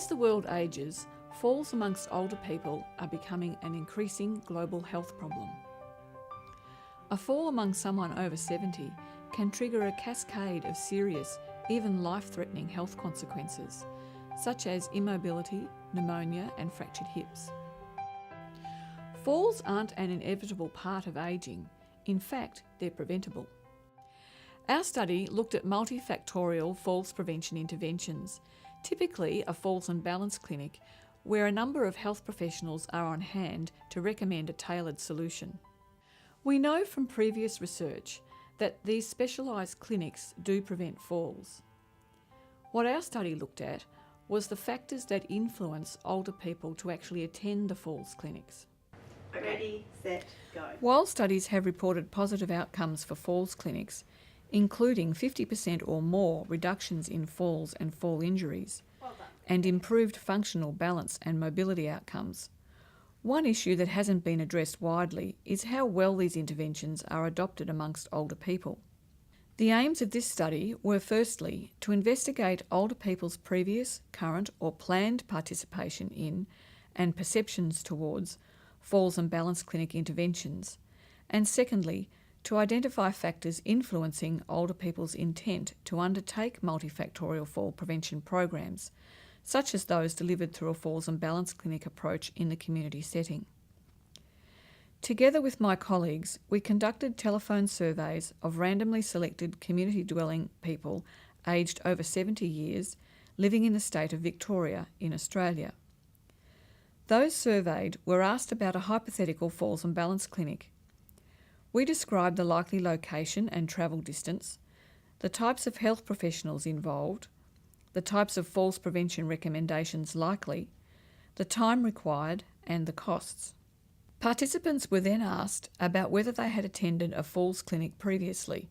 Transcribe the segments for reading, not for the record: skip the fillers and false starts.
As the world ages, falls amongst older people are becoming an increasing global health problem. A fall among someone over 70 can trigger a cascade of serious, even life-threatening health consequences, such as immobility, pneumonia and fractured hips. Falls aren't an inevitable part of ageing. In fact, they're preventable. Our study looked at multifactorial falls prevention interventions, typically a falls and balance clinic, where a number of health professionals are on hand to recommend a tailored solution. We know from previous research that these specialised clinics do prevent falls. What our study looked at was the factors that influence older people to actually attend the falls clinics. Ready, set, go. While studies have reported positive outcomes for falls clinics, including 50% or more reductions in falls and fall injuries, and improved functional balance and mobility outcomes, one issue that hasn't been addressed widely is how well these interventions are adopted amongst older people. The aims of this study were firstly to investigate older people's previous, current or planned participation in and perceptions towards falls and balance clinic interventions, and secondly, to identify factors influencing older people's intent to undertake multifactorial fall prevention programs, such as those delivered through a falls and balance clinic approach in the community setting. Together with my colleagues, we conducted telephone surveys of randomly selected community-dwelling people aged over 70 years living in the state of Victoria in Australia. Those surveyed were asked about a hypothetical falls and balance clinic. We described the likely location and travel distance, the types of health professionals involved, the types of falls prevention recommendations likely, the time required and the costs. Participants were then asked about whether they had attended a falls clinic previously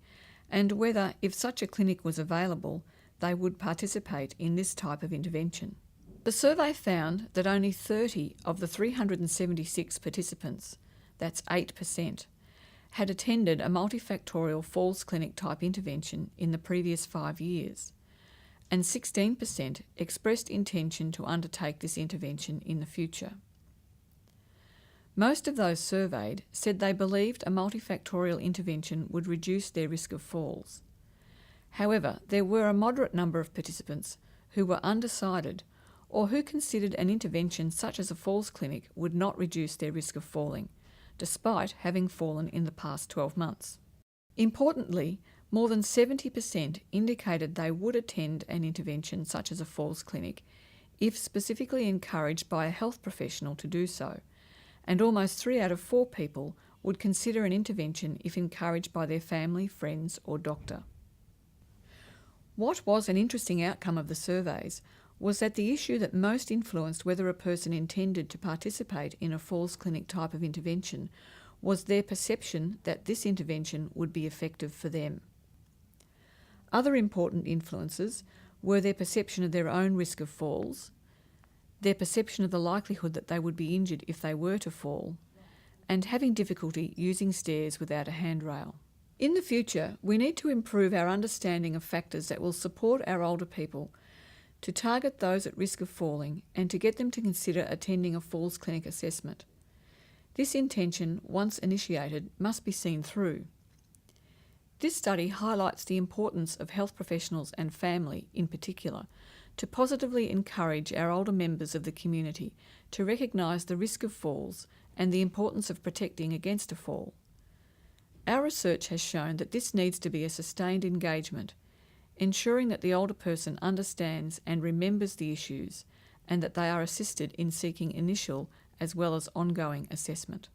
and whether, if such a clinic was available, they would participate in this type of intervention. The survey found that only 30 of the 376 participants, that's 8%, had attended a multifactorial falls clinic type intervention in the previous 5 years, and 16% expressed intention to undertake this intervention in the future. Most of those surveyed said they believed a multifactorial intervention would reduce their risk of falls. However, there were a moderate number of participants who were undecided or who considered an intervention such as a falls clinic would not reduce their risk of falling, despite having fallen in the past 12 months. Importantly, more than 70% indicated they would attend an intervention such as a falls clinic if specifically encouraged by a health professional to do so, and almost 3 out of 4 people would consider an intervention if encouraged by their family, friends or doctor. What was an interesting outcome of the surveys was that the issue that most influenced whether a person intended to participate in a falls clinic type of intervention was their perception that this intervention would be effective for them. Other important influences were their perception of their own risk of falls, their perception of the likelihood that they would be injured if they were to fall, and having difficulty using stairs without a handrail. In the future, we need to improve our understanding of factors that will support our older people to target those at risk of falling and to get them to consider attending a falls clinic assessment. This intention, once initiated, must be seen through. This study highlights the importance of health professionals and family, in particular, to positively encourage our older members of the community to recognise the risk of falls and the importance of protecting against a fall. Our research has shown that this needs to be a sustained engagement, ensuring that the older person understands and remembers the issues and that they are assisted in seeking initial as well as ongoing assessment.